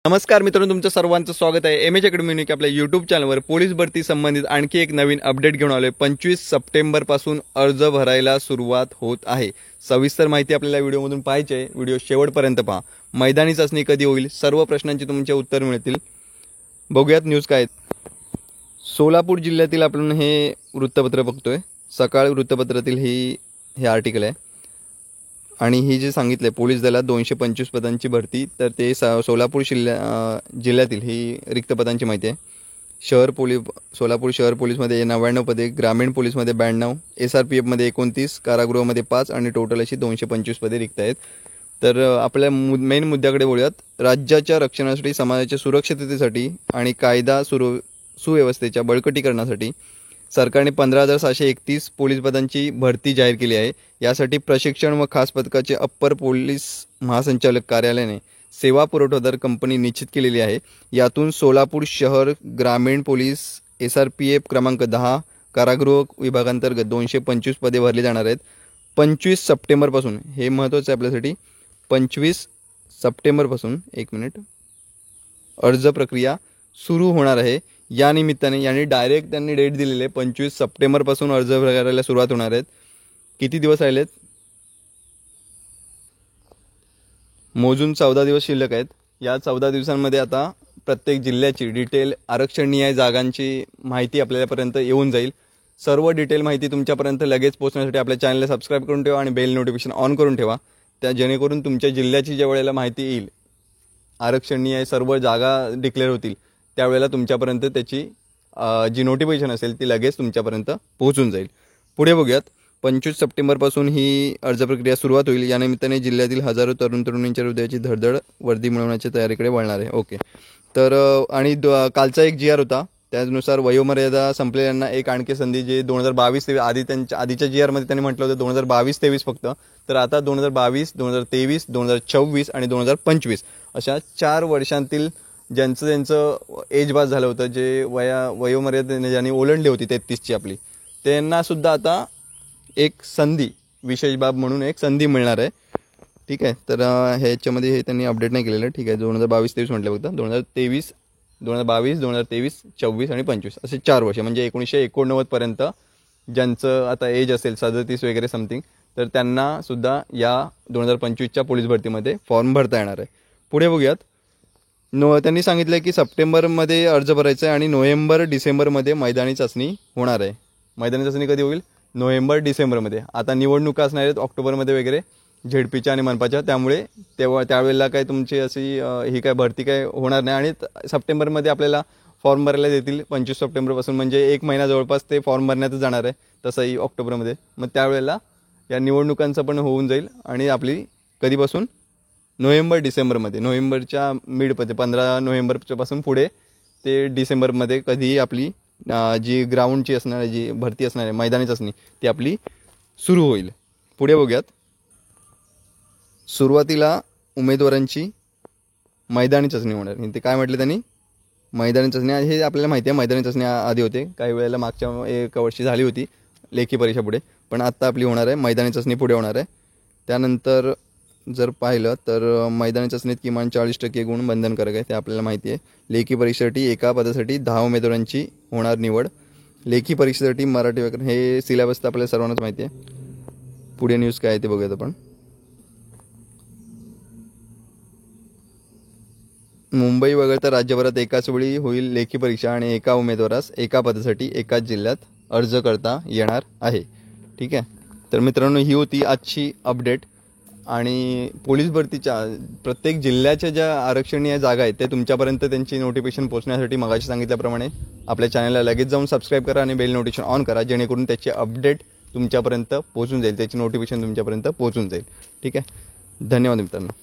नमस्कार मित्रांनो, तुमचं सर्वांचं स्वागत आहे एम एच अकॅडमी आपल्या यूट्यूब चॅनलवर. पोलीस भरती संबंधित आणखी एक नवीन अपडेट घेऊन आलोय. 25 सप्टेंबरपासून अर्ज भरायला सुरुवात होत आहे. सविस्तर माहिती आपल्याला व्हिडिओमधून पाहायची आहे. व्हिडिओ शेवटपर्यंत पहा. मैदानी चाचणी कधी होईल, सर्व प्रश्नांची तुमचे उत्तर मिळतील. बघूयात न्यूज काय. सोलापूर जिल्ह्यातील आपण हे वृत्तपत्र बघतोय. सकाळ वृत्तपत्रातील हे आर्टिकल आहे आणि ही जे सांगितले पोलीस दलात 225 पदांची भरती, तर ते सोलापूर जिल्ह्यातील ही रिक्त पदांची माहिती आहे. सोलापूर शहर पोलीसमध्ये 99 पदे, ग्रामीण पोलीसमध्ये 92, SRPFमध्ये 29, कारागृहामध्ये 5 आणि टोटल अशी 225 पदे रिक्त आहेत. तर आपल्या मेन मुद्द्याकडे बोलूयात. राज्याच्या रक्षणासाठी, समाजाच्या सुरक्षिततेसाठी आणि कायदा सुव्यवस्थेच्या बळकटीकरणासाठी सरकारने 15,731 पोलीस पदांची भरती जाहीर केली आहे. यासाठी प्रशिक्षण व खास पथकाचे अप्पर पोलीस महासंचालक कार्यालयाने सेवा पुरवठादार कंपनी निश्चित केलेली आहे. यातून सोलापूर शहर ग्रामीण पोलीस SRPF क्रमांक 10 कारागृह विभागांतर्गत 225 पदे भरली जाणार आहेत. 25 सप्टेंबरपासून, हे महत्त्वाचं आहे आपल्यासाठी, 25 सप्टेंबरपासून अर्ज प्रक्रिया सुरू होणार आहे. या निमित्ताने यांनी डायरेक्ट त्यांनी डेट दिलेली आहे. 25 सप्टेंबरपासून अर्ज भरायला सुरुवात होणार आहेत. किती दिवस राहिलेत? मोजून 14 दिवस शिल्लक आहेत. या 14 दिवसांमध्ये आता प्रत्येक जिल्ह्याची डिटेल आरक्षणीय जागांची माहिती आपल्यापर्यंत येऊन जाईल. सर्व डिटेल माहिती तुमच्यापर्यंत लगेच पोहोचण्यासाठी आपल्या चॅनलला सबस्क्राईब करून ठेवा आणि बेल नोटिफिकेशन ऑन करून ठेवा. त्या जेणेकरून तुमच्या जिल्ह्याची ज्या वेळेला माहिती येईल, आरक्षणीय सर्व जागा डिक्लेअर होतील, त्यावेळेला तुमच्यापर्यंत त्याची जी नोटिफिकेशन असेल ती लगेच तुमच्यापर्यंत पोहोचून जाईल. पुढे बघूयात. 25 सप्टेंबरपासून ही अर्ज प्रक्रिया सुरुवात होईल. या निमित्ताने जिल्ह्यातील हजारो तरुण तरुणींच्या हृदयाची धडधड वर्दी मिळवण्याच्या तयारीकडे वळणार आहे. ओके. तर आणि कालचा एक GR होता, त्यानुसार वयोमर्यादा संपलेल्यांना एक आणखी संधी, जे 2022 आधीच्या GRमध्ये त्यांनी म्हटलं होतं 2022-23 फक्त, तर आता 2022, 2023, 2024 आणि 2025 अशा 4 वर्षांतील ज्यांचं एज पास झालं होतं, जे वयोमर्यादेने ज्यांनी ओलांडली होती 33ची आपली, त्यांना सुद्धा आता एक संधी, विशेष बाब म्हणून एक संधी मिळणार आहे. ठीक आहे. तर ह्याच्यामध्ये हे त्यांनी अपडेट नाही केलेलं. ठीक आहे. 2022-23 म्हटलं फक्त. 2022, 2023, 24 आणि 25 असे 4 वर्ष, म्हणजे 1989 पर्यंत ज्यांचं आता एज असेल 37 वगैरे समथिंग, तर त्यांना सुद्धा या 2025च्या पोलीस भरतीमध्ये फॉर्म भरता येणार आहे. पुढे बघूयात. त्यांनी सांगितलं की सप्टेंबरमध्ये अर्ज भरायचा आहे आणि नोव्हेंबर-डिसेंबरमध्ये मैदानी चाचणी होणार आहे. मैदानी चाचणी कधी होईल? नोव्हेंबर-डिसेंबरमध्ये. आता निवडणुका असणार आहेत ऑक्टोबरमध्ये वगैरे, झेडपीच्या आणि मनपाच्या, त्यामुळे त्यावेळेला काय तुमची अशी ही काय भरती काय होणार नाही. आणि सप्टेंबरमध्ये आपल्याला फॉर्म भरायला देतील 25 सप्टेंबरपासून, म्हणजे 1 महिना जवळपास ते फॉर्म भरण्यातच जाणार आहे. तसंही ऑक्टोबरमध्ये. मग त्यावेळेला या निवडणुकांचं पण होऊन जाईल आणि आपली कधीपासून? नोव्हेंबर-डिसेंबरमध्ये, नोव्हेंबरच्या मिडमध्ये, 15 नोव्हेंबरच्या पासून पुढे ते डिसेंबरमध्ये कधीही आपली जी ग्राउंडची असणार आहे, जी भरती असणार आहे मैदानी चाचणी, ती आपली सुरू होईल. पुढे बघूयात. सुरुवातीला उमेदवारांची मैदानी चाचणी होणार. ते काय म्हटलं त्यांनी? मैदानी चाचणी, हे आपल्याला माहिती आहे. मैदानी चाचणी आधी होते, काही वेळेला मागच्या 1 वर्षी झाली होती लेखी परीक्षा पुढे, पण आत्ता आपली होणार आहे मैदानी चाचणी पुढे होणार आहे. त्यानंतर जर पाहिलं तर मैदानी चाचणीत किमान 40% गुण बंधनकारक आहे, ते आपल्याला माहिती आहे. लेखी परीक्षेसाठी एका पदासाठी 10 उमेदवारांची होणार निवड. लेखी परीक्षेसाठी मराठी व्याकरण, हे सिलेबस तर आपल्याला सर्वांनाच माहिती आहे. पुढे न्यूज काय आहे ते बघूयात आपण. मुंबई वगळता राज्यभरात एकाच वेळी होईल लेखी परीक्षा आणि एका उमेदवारास एका पदासाठी एकाच जिल्ह्यात अर्ज करता येणार आहे. ठीक आहे. तर मित्रांनो, ही होती आजची अपडेट. आणि पोलीस भरतीच्या प्रत्येक जिल्ह्याच्या ज्या आरक्षणीय जागा आहेत ते तुमच्यापर्यंत त्यांची नोटिफिकेशन पोहोचण्यासाठी मगाशी सांगितल्याप्रमाणे आपल्या चॅनलला लगेच जाऊन सबस्क्राईब करा आणि बेल नोटिफिकेशन ऑन करा, जेणेकरून त्याची अपडेट तुमच्यापर्यंत पोहोचून जाईल, त्याची नोटिफिकेशन तुमच्यापर्यंत पोहोचून जाईल. ठीक आहे. धन्यवाद मित्रांनो.